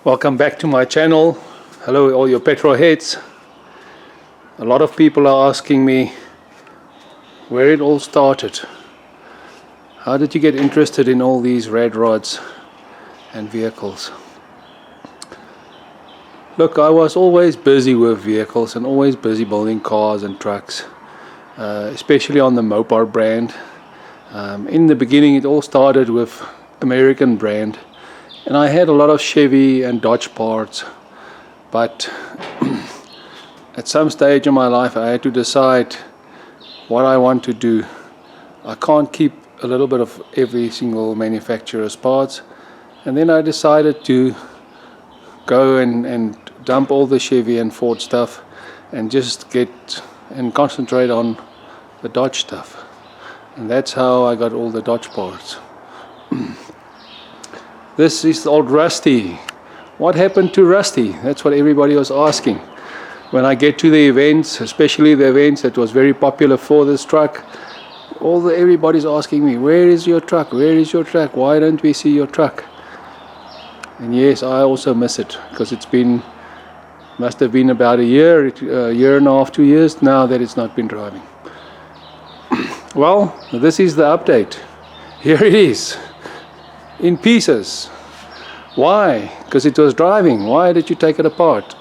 Welcome back to my channel. Hello all your petrol heads. A lot of people are asking me where it all started. How did you get interested in all these rad rods and vehicles? Look, I was always busy with vehicles and always busy building cars and trucks, especially on the Mopar brand. In the beginning it all started with American brand. And I had a lot of Chevy and Dodge parts, but at some stage in my life I had to decide what I want to do. I can't keep a little bit of every single manufacturer's parts, and then I decided to go and dump all the Chevy and Ford stuff and just get and concentrate on the Dodge stuff. And that's how I got all the Dodge parts. This is old Rusty. What happened to Rusty? That's what everybody was asking. When I get to the events, especially the events that was very popular for this truck, everybody's asking me, where is your truck? Where is your truck? Why don't we see your truck? And yes, I also miss it, because must have been about a year and a half, 2 years now that it's not been driving. Well, this is the update. Here it is. In pieces. Why? Because it was driving. Why did you take it apart?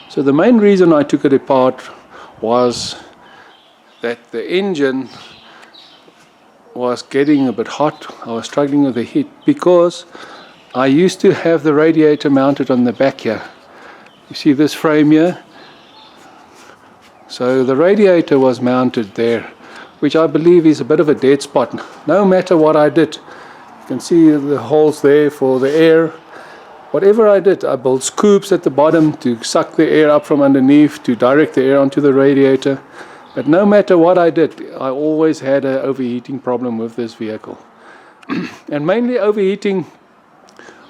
So the main reason I took it apart was that the engine was getting a bit hot. I was struggling with the heat because I used to have the radiator mounted on the back here. You see this frame here? So the radiator was mounted there, which I believe is a bit of a dead spot. No matter what I did, you can see the holes there for the air. Whatever I did, I built scoops at the bottom to suck the air up from underneath, to direct the air onto the radiator. But no matter what I did, I always had an overheating problem with this vehicle. And mainly overheating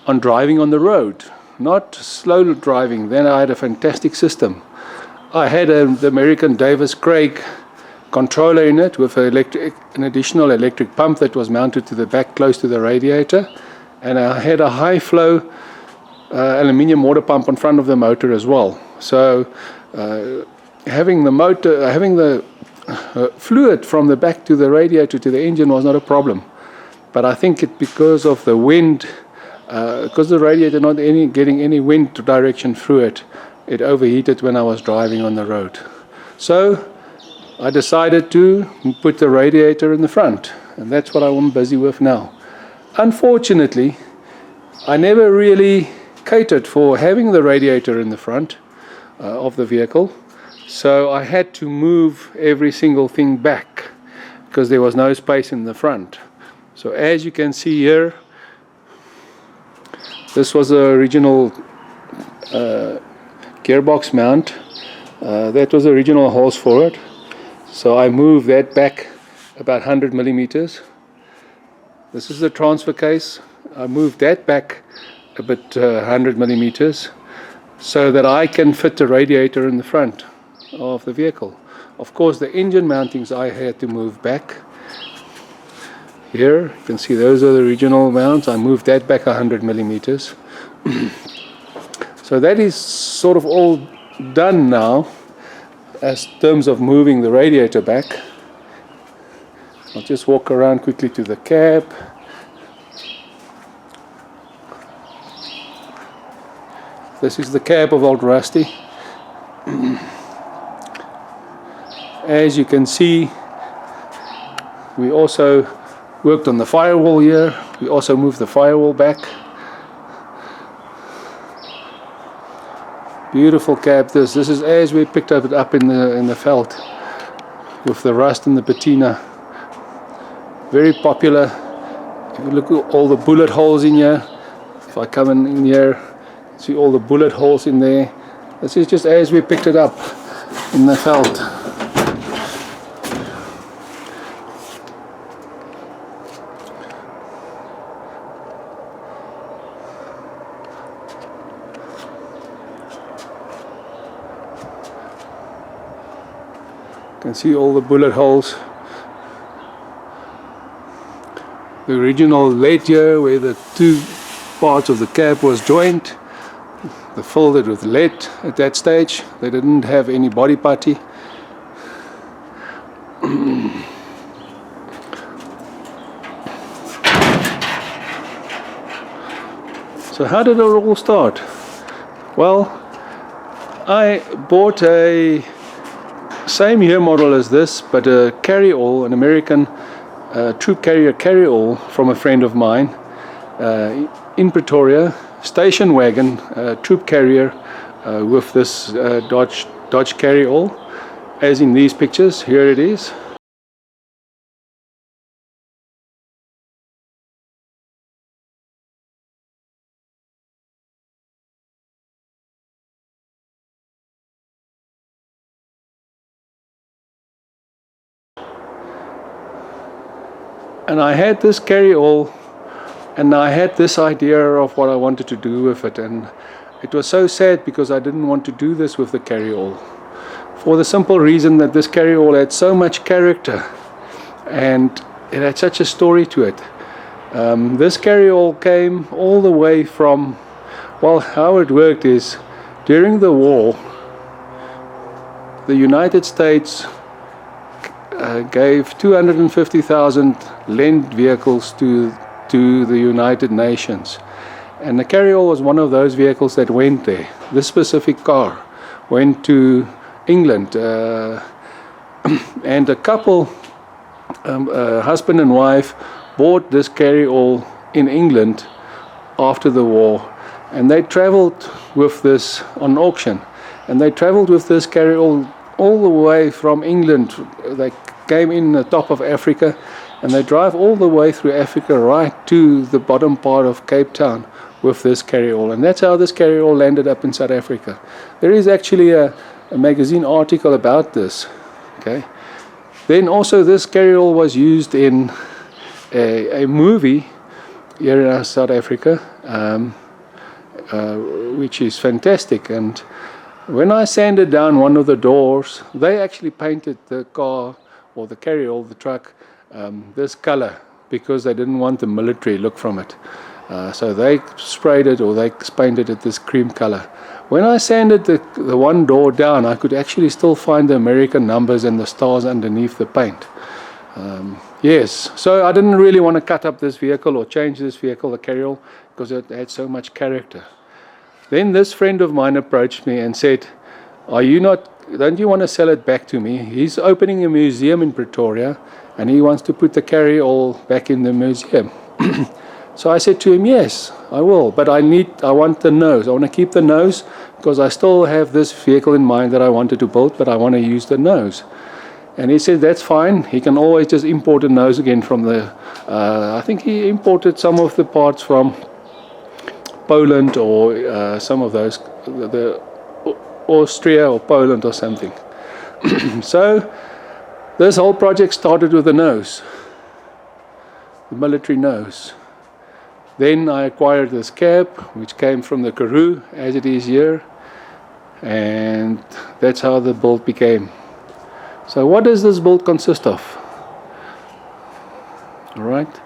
on driving on the road, not slow driving. Then I had a fantastic system. I had the American Davis Craig controller in it with an additional electric pump that was mounted to the back close to the radiator. And I had a high flow aluminium water pump in front of the motor as well. So having the fluid from the back to the radiator to the engine was not a problem. But I think because of the wind, because the radiator not getting any wind direction through it, it overheated when I was driving on the road. So I decided to put the radiator in the front, and that's what I'm busy with now. Unfortunately, I never really catered for having the radiator in the front of the vehicle, so I had to move every single thing back because there was no space in the front. So as you can see here, this was the original gearbox mount. That was the original holes for it, so I moved that back about 100 millimeters. This is the transfer case. I moved that back a bit 100 millimeters so that I can fit the radiator in the front of the vehicle. Of course, the engine mountings I had to move back. Here you can see those are the original mounts. I moved that back 100 millimeters. So that is sort of all done now as terms of moving the radiator back. I'll just walk around quickly to the cab. This is the cab of old Rusty. As you can see, we also worked on the firewall here. We also moved the firewall back. Beautiful cab this is as we picked it up in the veld with the rust and the patina very popular. If you look at all the bullet holes in here, if I come in here, see all the bullet holes in there. This is just as we picked it up in the veld. You can see all the bullet holes. The original lead here where the two parts of the cap was joined, they filled it with lead at that stage. They didn't have any body putty. So how did it all start? Well, I bought a same year model as this, but a carry-all, an American troop carrier carry-all from a friend of mine in Pretoria, station wagon troop carrier with this Dodge carry-all, as in these pictures. Here it is. And I had this carry-all, and I had this idea of what I wanted to do with it, and it was so sad because I didn't want to do this with the carry-all, for the simple reason that this carry-all had so much character and it had such a story to it. This carry-all came all the way from, well, how it worked is, during the war, the United States gave 250,000 Land vehicles to the United Nations, and the carry-all was one of those vehicles that went there. This specific car went to England, and a couple, husband and wife, bought this carry-all in England after the war, and they traveled with this on auction, and they traveled with this carry-all all the way from England. They came in the top of Africa, and they drive all the way through Africa right to the bottom part of Cape Town with this carry-all, and that's how this carry-all landed up in South Africa. There is actually a magazine article about this. Okay. Then also this carry-all was used in a movie here in South Africa, which is fantastic. And when I sanded down one of the doors, they actually painted the car, or the carry-all, the truck, this color, because they didn't want the military look from it. So they sprayed it, or they painted it this cream color. When I sanded the one door down, I could actually still find the American numbers and the stars underneath the paint. Yes, so I didn't really want to cut up this vehicle or change this vehicle, the carry-all, because it had so much character. Then this friend of mine approached me and said, don't you want to sell it back to me? He's opening a museum in Pretoria, and he wants to put the carry-all back in the museum. So I said to him, yes, I will, but I want the nose. I want to keep the nose because I still have this vehicle in mind that I wanted to build, but I want to use the nose. And he said, that's fine. He can always just import a nose again from I think he imported some of the parts from Poland, or some of those, the Austria or Poland or something. So this whole project started with the nose, the military nose. Then I acquired this cab, which came from the Karoo, as it is here, and that's how the build became. So what does this build consist of? All right.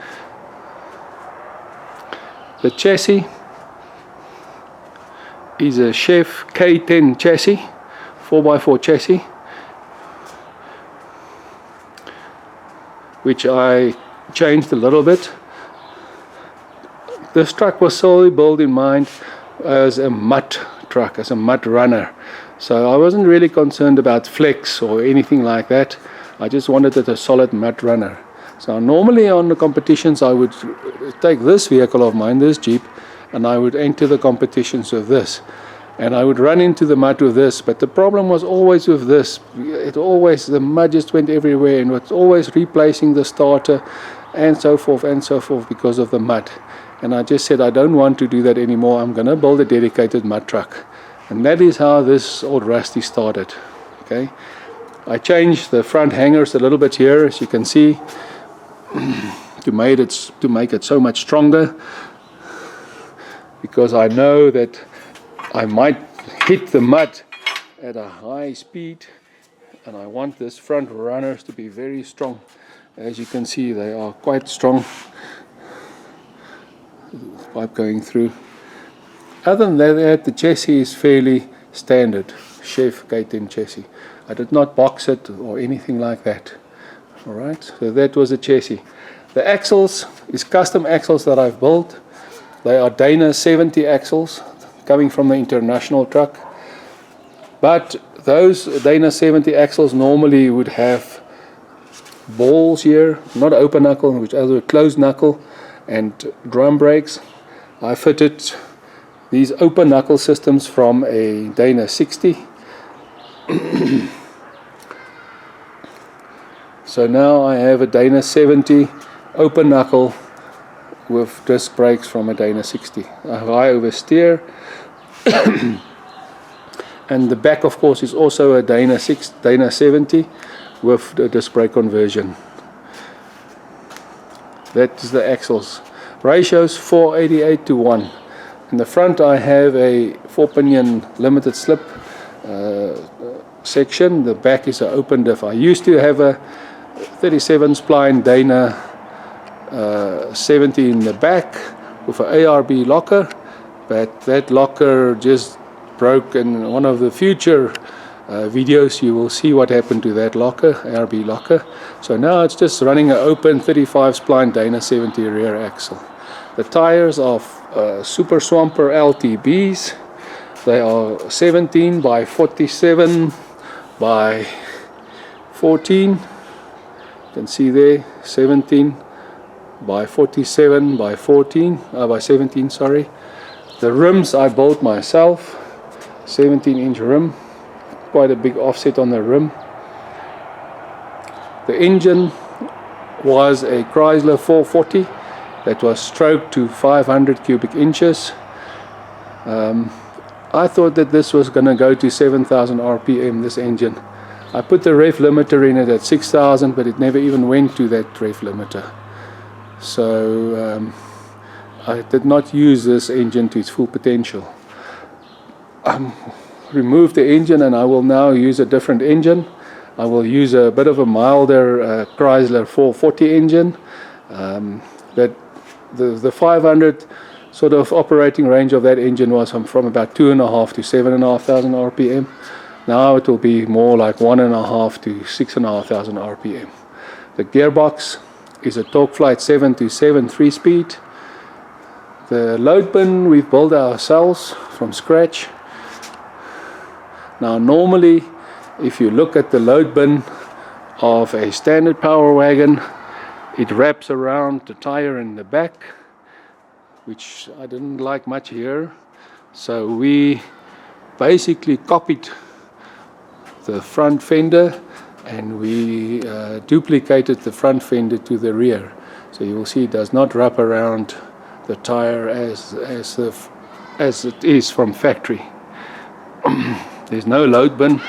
The chassis is a Chef K10 chassis, 4x4 chassis, which I changed a little bit. This truck was solely built in mind as a mud truck, as a mud runner. So I wasn't really concerned about flex or anything like that. I just wanted it a solid mud runner. So normally on the competitions I would take this vehicle of mine, this Jeep, and I would enter the competitions with this. And I would run into the mud with this, but the problem was always with this. The mud just went everywhere, and was always replacing the starter. and so forth because of the mud. And I just said I don't want to do that anymore. I'm going to build a dedicated mud truck. And that is how this old Rusty started. Okay, I changed the front hangers a little bit here, as you can see, to make it so much stronger, because I know that I might hit the mud at a high speed, and I want this front runners to be very strong. As you can see, they are quite strong. Pipe going through. Other than that, the chassis is fairly standard Chef K10 chassis. I did not box it or anything like that. Alright, so that was the chassis. The axles is custom axles that I've built. They are Dana 70 axles coming from the international truck. But those Dana 70 axles normally would have balls here, not open knuckle, which are closed knuckle, and drum brakes. I fitted these open knuckle systems from a Dana 60. So now I have a Dana 70 open knuckle with disc brakes from a Dana 60. A high oversteer. And the back, of course, is also a Dana 70 with the disc brake conversion. That is the axles. Ratios 488:1. In the front I have a 4-pinion limited slip section. The back is an open diff. I used to have a 37 spline Dana 70 in the back with an ARB locker, but that locker just broke. In one of the future videos you will see what happened to that locker, ARB locker. So now it's just running an open 35 spline Dana 70 rear axle. The tires are Super Swamper LTBs. They are 17 by 47 by 14. You can see there, 17 by 47 by 14, by 17, sorry. The rims I built myself, 17-inch rim, quite a big offset on the rim. The engine was a Chrysler 440 that was stroked to 500 cubic inches. I thought that this was going to go to 7,000 RPM, this engine. I put the ref limiter in it at 6,000, but it never even went to that ref limiter. So I did not use this engine to its full potential. Remove the engine and I will now use a different engine. I will use a bit of a milder Chrysler 440 engine. But the 500 sort of operating range of that engine was from about 2,500 to 7,500 RPM. Now it will be more like 1,500 to 6,500 RPM. The gearbox is a Torqueflite 727 3-speed. The load bin we've built ourselves from scratch. Now normally if you look at the load bin of a standard power wagon, it wraps around the tire in the back, which I didn't like much here. So we basically copied the front fender and we duplicated the front fender to the rear. So you will see it does not wrap around the tire as it is from factory. There's no load bin.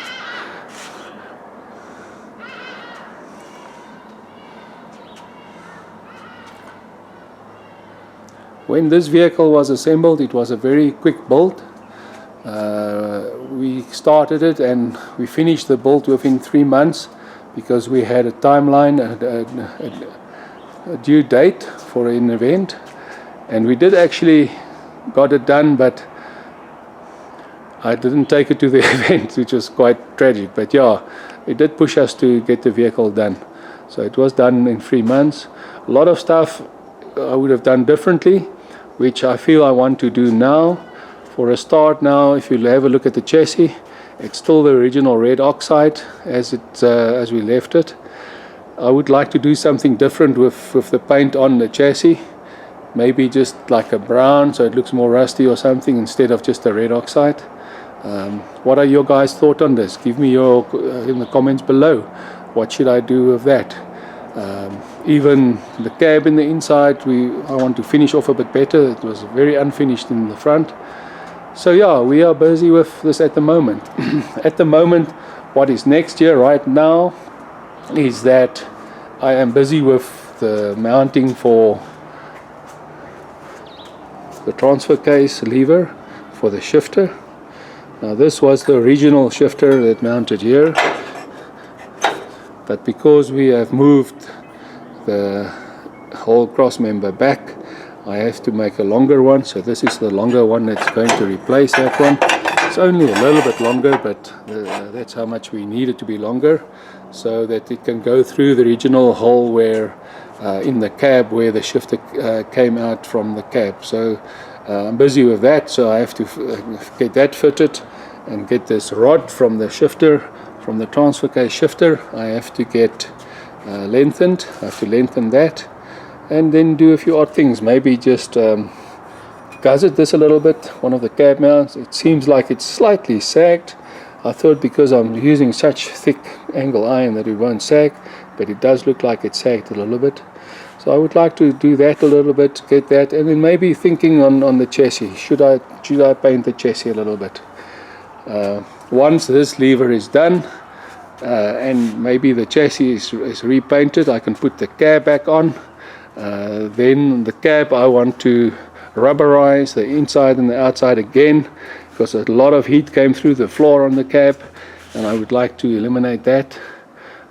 When this vehicle was assembled, it was a very quick build. We started it and we finished the build within 3 months because we had a timeline, a due date for an event, and we did actually got it done, but I didn't take it to the event, which was quite tragic. But yeah, it did push us to get the vehicle done. So it was done in 3 months. A lot of stuff I would have done differently, which I feel I want to do now. For a start now, if you have a look at the chassis, it's still the original red oxide as we left it. I would like to do something different with the paint on the chassis. Maybe just like a brown so it looks more rusty or something instead of just a red oxide. What are your guys' thoughts on this? Give me your in the comments below. What should I do with that? even the cab in the inside, I want to finish off a bit better. It was very unfinished in the front. So yeah, we are busy with this at the moment. At the moment, what is next year right now is that I am busy with the mounting for the transfer case lever for the shifter. Now this was the original shifter that mounted here, but because we have moved the whole cross member back, I have to make a longer one. So this is the longer one that's going to replace that one. It's only a little bit longer, but that's how much we need it to be longer, so that it can go through the original hole where in the cab where the shifter came out from the cab. So I'm busy with that, so I have to get that fitted and get this rod from the shifter, from the transfer case shifter. I have to get lengthened. I have to lengthen that, and then do a few odd things. Maybe just gusset this a little bit, one of the cab mounts. It seems like it's slightly sagged. I thought because I'm using such thick angle iron that it won't sag, but it does look like it's sagged a little bit. So I would like to do that a little bit, get that, and then maybe thinking on the chassis. Should I paint the chassis a little bit? Once this lever is done, and maybe the chassis is repainted, I can put the cab back on. Then the cab, I want to rubberize the inside and the outside again, because a lot of heat came through the floor on the cab, and I would like to eliminate that.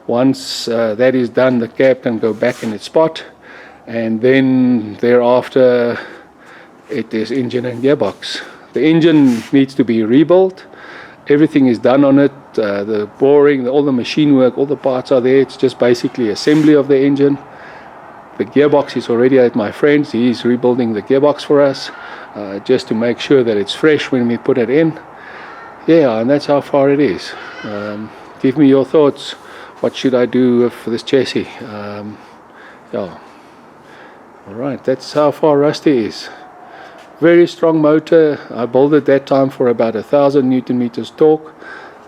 Once that is done, the cab can go back in its spot, and then thereafter it is engine and gearbox. The engine needs to be rebuilt. Everything is done on it, the boring, all the machine work, all the parts are there. It's just basically assembly of the engine. The gearbox is already at my friend's. He's rebuilding the gearbox for us, just to make sure that it's fresh when we put it in. Yeah, and that's how far it is. Give me your thoughts. What should I do with this chassis? Yeah. Alright, that's how far Rusty is. Very strong motor. I built it that time for about 1,000 Newton meters torque.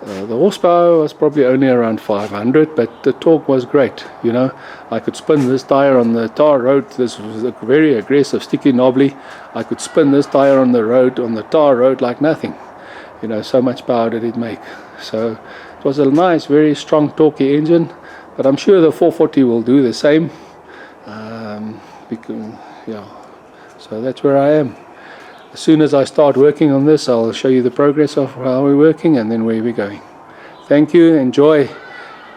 The horsepower was probably only around 500, but the torque was great. You know, I could spin this tire on the tar road. This was a very aggressive, sticky, knobbly. I could spin this tire on the road, on the tar road, like nothing. You know, so much power did it make. So it was a nice, very strong, torquey engine. But I'm sure the 440 will do the same. Yeah. So that's where I am. As soon as I start working on this, I'll show you the progress of how we're working and then where we're going. Thank you. Enjoy.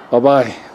Bye-bye.